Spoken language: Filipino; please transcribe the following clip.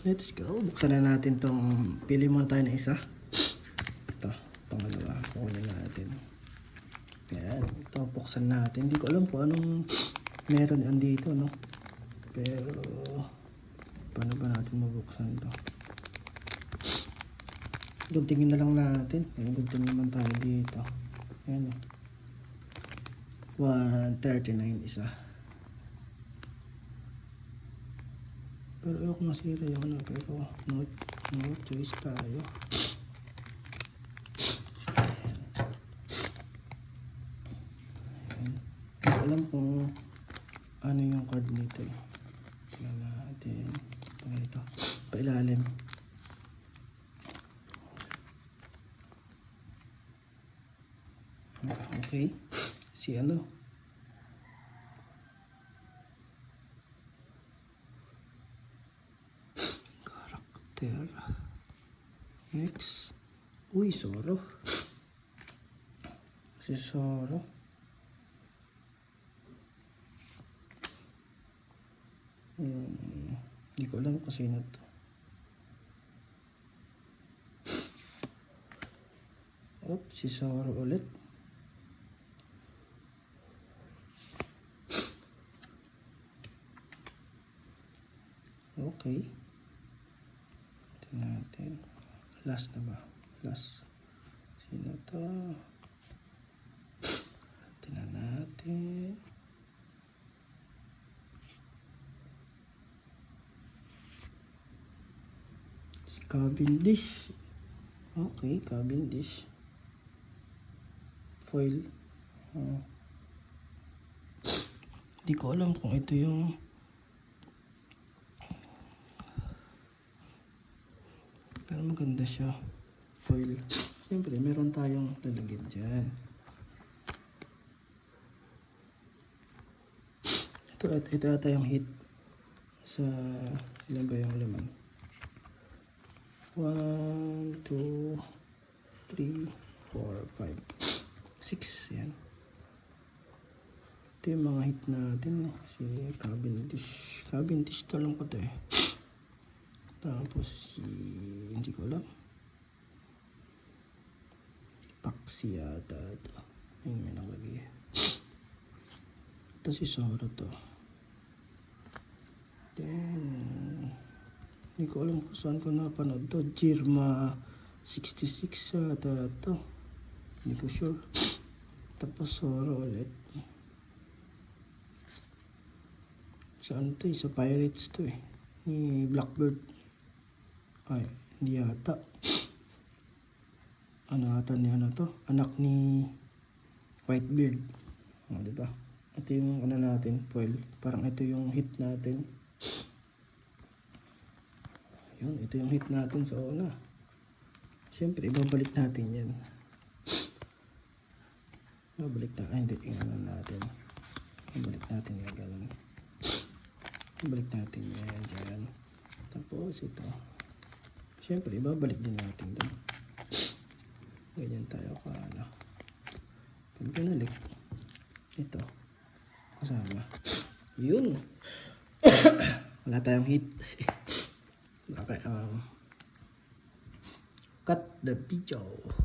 let's go. Buksan na natin tong, pili muna tayo na isa. Ito, pangalawa. Kukunin natin. Ayan, ito buksan natin. Hindi ko alam kung anong meron andito, no? Pero, paano ba natin mabuksan ito? Guntingin na lang natin. Ayan, guntingin naman tayo dito. Ayan, 139 isa. Pero ayoko masira yung ano, pero no choice tayo. Ayan. Hindi ko alam kung ano yung card nito eh. Tignan natin. Ito, pailalim. Okay. Si ano? Karakter. Next. Uy, Zoro. Si Zoro. Hindi ko alam kung sino to. Oops, si Zoro ulit. Okay. Tingnan natin. Last na ba? Last. Sino to? Tingnan natin. Si Cavendish. Okay, Cavendish. Foil. Hindi ko alam kung ito yung pero maganda siya. Foil. Siyempre, meron tayong lalagyan dyan. Ito ata yung hit sa ilan ba yung laman? 1, 2, 3, 4, 5, 6. Yan. Ito yung mga hit natin. Si Cavendish. Cavendish to lang ko to eh. Tapos si hindi ko alam. Paxi yata ito. Ayun, may nakalagay. Ito si Zoro to. Then hindi ko alam kung saan ko napanood to. Jirma 66 yata ito. Hindi ko sure. Tapos Zoro ulit. Saan to eh? Sa Pirates to eh. Ni Blackbird. Ay, hindi yata. Ano ata ni ano to? Anak ni Whitebeard. O, diba? Ito yung ano natin, foil. Parang ito yung hit natin. Yun, ito yung hit natin sa una. Siyempre, ibabalik natin yan. Ibabalik na, hindi, ingano natin. Ibabalik natin yan, ganun. Ibabalik natin yan, dyan. Tapos ito. Siyempre, ibabalik din natin doon. Ganyan tayo ka, ano. Pag binalik, ito, kasama. Yun. Wala tayong hit. Okay, cut the video.